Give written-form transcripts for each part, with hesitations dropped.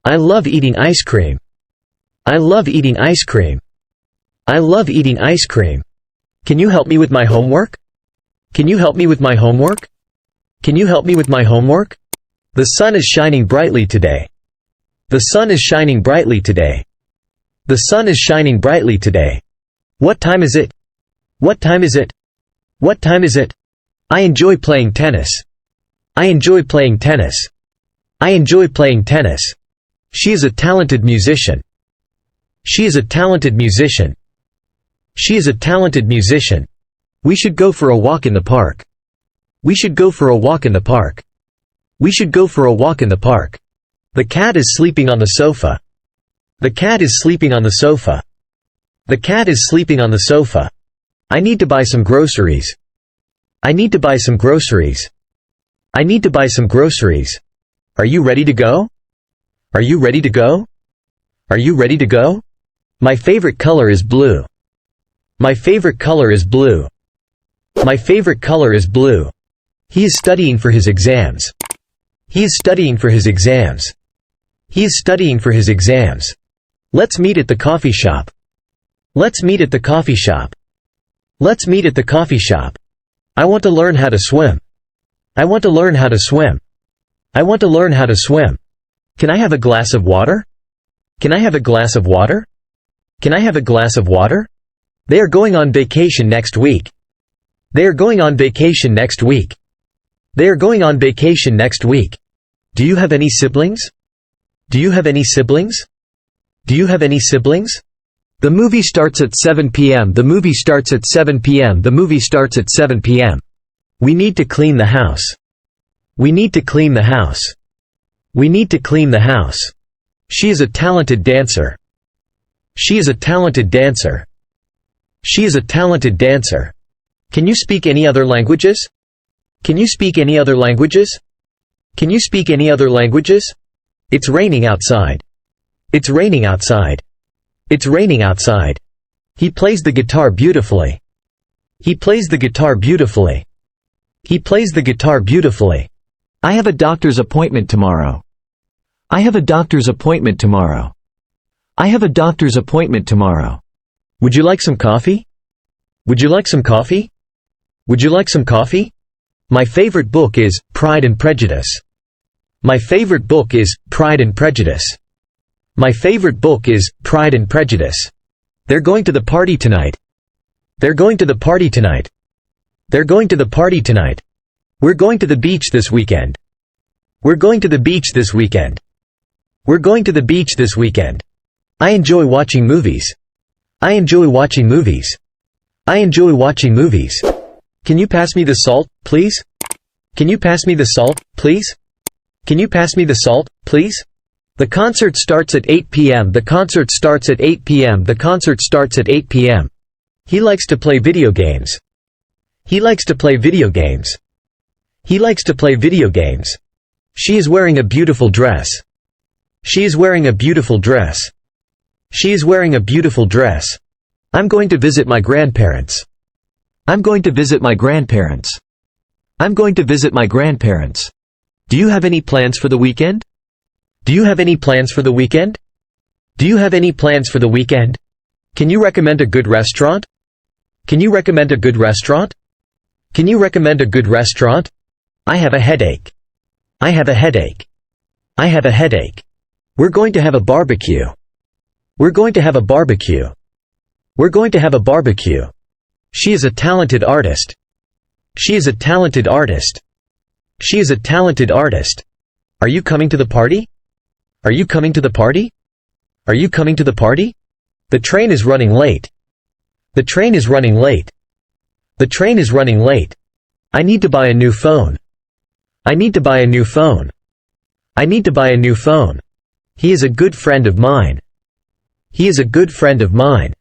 I love eating ice cream. I love eating ice cream. I love eating ice cream. Can you help me with my homework? Can you help me with my homework? Can you help me with my homework? The sun is shining brightly today. The sun is shining brightly today. The sun is shining brightly today. What time is it? What time is it? What time is it? I enjoy playing tennis. I enjoy playing tennis. I enjoy playing tennis. She is a talented musician. She is a talented musician. She is a talented musician. We should go for a walk in the park. We should go for a walk in the park. We should go for a walk in the park. The cat is sleeping on the sofa. The cat is sleeping on the sofa. The cat is sleeping on the sofa. I need to buy some groceries. I need to buy some groceries. I need to buy some groceries. Are you ready to go? Are you ready to go? Are you ready to go? My favorite color is blue. My favorite color is blue. My favorite color is blue. He is studying for his exams. He is studying for his exams. He is studying for his exams. Let's meet at the coffee shop. Let's meet at the coffee shop. Let's meet at the coffee shop. I want to learn how to swim. I want to learn how to swim. I want to learn how to swim. Can I have a glass of water? Can I have a glass of water? Can I have a glass of water? They are going on vacation next week. They are going on vacation next week. They are going on vacation next week. Do you have any siblings? Do you have any siblings? Do you have any siblings? The movie starts at 7 p.m. The movie starts at 7 p.m. The movie starts at 7 p.m. We need to clean the house. We need to clean the house. We need to clean the house. She is a talented dancer. She is a talented dancer. She is a talented dancer. Can you speak any other languages? Can you speak any other languages? Can you speak any other languages? It's raining outside. It's raining outside. It's raining outside. He plays the guitar beautifully. He plays the guitar beautifully. He plays the guitar beautifully. I have a doctor's appointment tomorrow. I have a doctor's appointment tomorrow. I have a doctor's appointment tomorrow. Would you like some coffee? Would you like some coffee? Would you like some coffee? My favorite book is Pride and Prejudice. My favorite book is Pride and Prejudice. My favorite book is Pride and Prejudice. They're going to the party tonight. They're going to the party tonight. They're going to the party tonight. We're going to the beach this weekend. We're going to the beach this weekend. We're going to the beach this weekend. I enjoy watching movies. I enjoy watching movies. I enjoy watching movies. Can you pass me the salt, please? Can you pass me the salt, please? Can you pass me the salt, please? The concert starts at 8 p.m. The concert starts at 8 p.m. The concert starts at 8 p.m. He likes to play video games. He likes to play video games. He likes to play video games. She is wearing a beautiful dress. She is wearing a beautiful dress. She is wearing a beautiful dress. I'm going to visit my grandparents. I'm going to visit my grandparents. I'm going to visit my grandparents. Do you have any plans for the weekend? Do you have any plans for the weekend? Do you have any plans for the weekend? Can you recommend a good restaurant? Can you recommend a good restaurant? Can you recommend a good restaurant? I have a headache. I have a headache. I have a headache. We're going to have a barbecue. We're going to have a barbecue. We're going to have a barbecue. She is a talented artist. She is a talented artist. She is a talented artist. Are you coming to the party? Are you coming to the party? Are you coming to the party? The train is running late. The train is running late. The train is running late. I need to buy a new phone. I need to buy a new phone. I need to buy a new phone. He is a good friend of mine. He is a good friend of mine.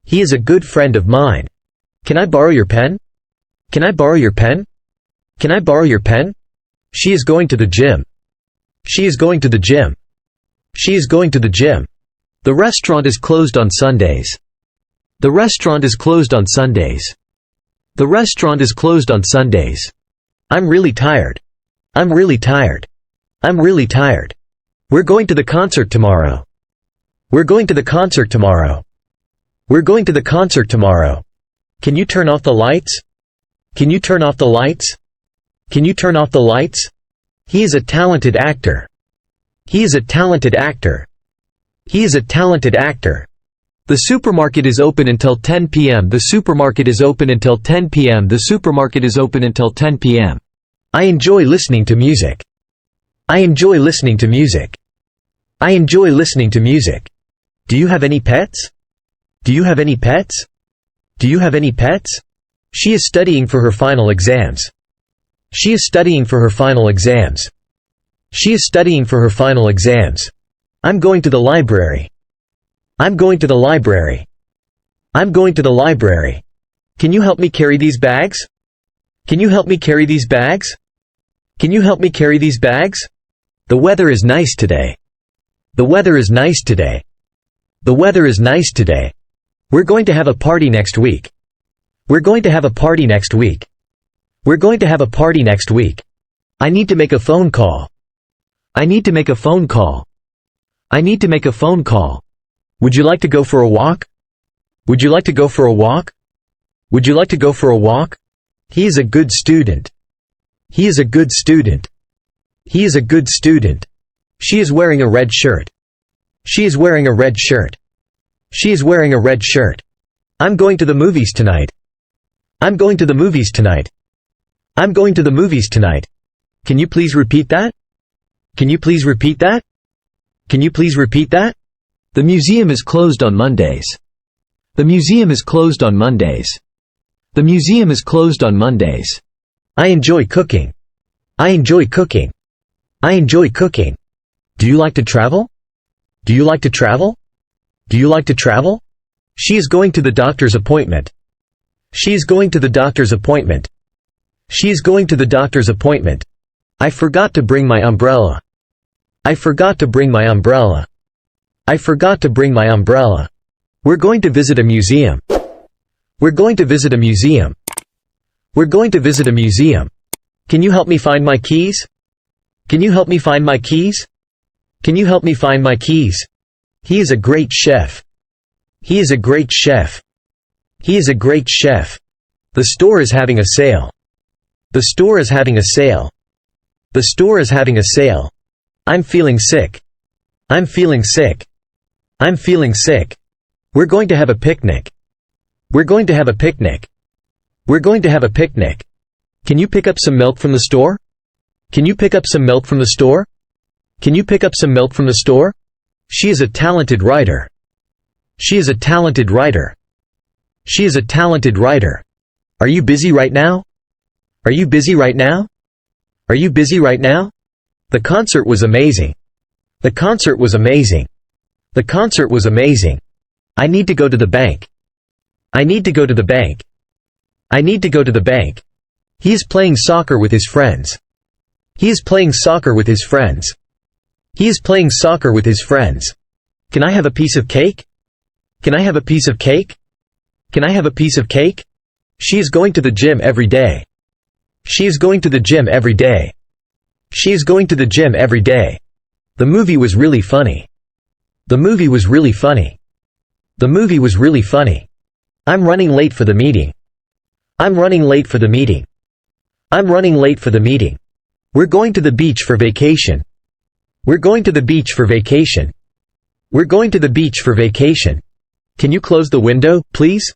He is a good friend of mine. Can I borrow your pen? Can I borrow your pen? Can I borrow your pen? She is going to the gym. She is going to the gym. She is going to the gym. The restaurant is closed on Sundays. The restaurant is closed on Sundays. The restaurant is closed on Sundays. I'm really tired. I'm really tired. I'm really tired. We're going to the concert tomorrow. We're going to the concert tomorrow. We're going to the concert tomorrow. Can you turn off the lights? Can you turn off the lights? Can you turn off the lights? He is a talented actor. He is a talented actor. He is a talented actor. The supermarket is open until 10 p.m. The supermarket is open until 10 p.m. The supermarket is open until 10 p.m. I enjoy listening to music. I enjoy listening to music. I enjoy listening to music. Do you have any pets? Do you have any pets? Do you have any pets? She is studying for her final exams. She is studying for her final exams. She is studying for her final exams. I'm going to the library. I'm going to the library. I'm going to the library. Can you help me carry these bags? Can you help me carry these bags? Can you help me carry these bags? The weather is nice today. The weather is nice today. The weather is nice today. We're going to have a party next week. We're going to have a party next week. We're going to have a party next week. I need to make a phone call. I need to make a phone call. I need to make a phone call. Would you like to go for a walk? Would you like to go for a walk? Would you like to go for a walk? He is a good student. He is a good student. He is a good student. She is wearing a red shirt. She is wearing a red shirt. She is wearing a red shirt. I'm going to the movies tonight. I'm going to the movies tonight. I'm going to the movies tonight. Can you please repeat that? Can you please repeat that? Can you please repeat that? The museum is closed on Mondays. The museum is closed on Mondays. The museum is closed on Mondays. I enjoy cooking. I enjoy cooking. I enjoy cooking. Do you like to travel? Do you like to travel? Do you like to travel? She is going to the doctor's appointment. She is going to the doctor's appointment. She is going to the doctor's appointment. I forgot to bring my umbrella. I forgot to bring my umbrella. I forgot to bring my umbrella. We're going to visit a museum. We're going to visit a museum. We're going to visit a museum. Can you help me find my keys? Can you help me find my keys? Can you help me find my keys? He is a great chef. He is a great chef. He is a great chef. The store is having a sale. The store is having a sale. The store is having a sale. I'm feeling sick. I'm feeling sick. I'm feeling sick. We're going to have a picnic. We're going to have a picnic. We're going to have a picnic. Can you pick up some milk from the store? Can you pick up some milk from the store? Can you pick up some milk from the store? She is a talented writer. She is a talented writer. She is a talented writer. Are you busy right now? Are you busy right now? Are you busy right now? The concert was amazing. The concert was amazing. The concert was amazing. I need to go to the bank. I need to go to the bank. I need to go to the bank. He is playing soccer with his friends. He is playing soccer with his friends. He is playing soccer with his friends. Can I have a piece of cake? Can I have a piece of cake? Can I have a piece of cake? She is going to the gym every day. She is going to the gym every day. She is going to the gym every day. The movie was really funny. The movie was really funny. The movie was really funny. I'm running late for the meeting. I'm running late for the meeting. I'm running late for the meeting. We're going to the beach for vacation. We're going to the beach for vacation. We're going to the beach for vacation. Can you close the window, please?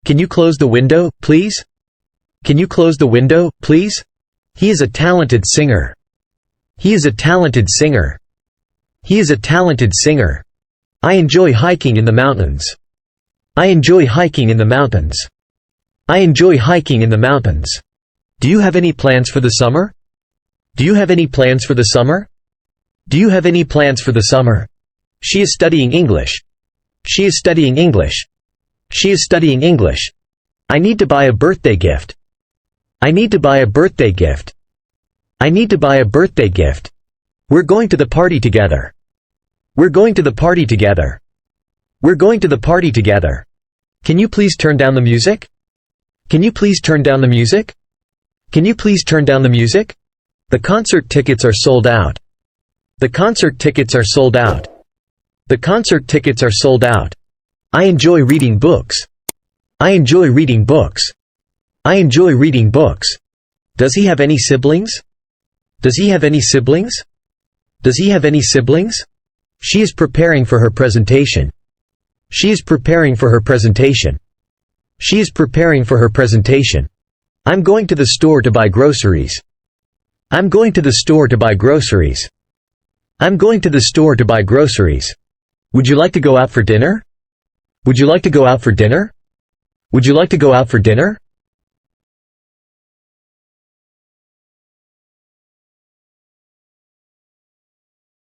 Can you close the window, please? Can you close the window, please? He is a talented singer. He is a talented singer. He is a talented singer. I enjoy hiking in the mountains. I enjoy hiking in the mountains. I enjoy hiking in the mountains. Do you have any plans for the summer? Do you have any plans for the summer? Do you have any plans for the summer? She is studying English. She is studying English. She is studying English. I need to buy a birthday gift. I need to buy a birthday gift. I need to buy a birthday gift. We're going to the party together. We're going to the party together. We're going to the party together. Can you please turn down the music? Can you please turn down the music? Can you please turn down the music? The concert tickets are sold out. The concert tickets are sold out. The concert tickets are sold out. I enjoy reading books. I enjoy reading books. I enjoy reading books. Does he have any siblings? Does he have any siblings? Does he have any siblings? She is preparing for her presentation. She is preparing for her presentation. She is preparing for her presentation. I'm going to the store to buy groceries. I'm going to the store to buy groceries. I'm going to the store to buy groceries. Would you like to go out for dinner? Would you like to go out for dinner? Would you like to go out for dinner?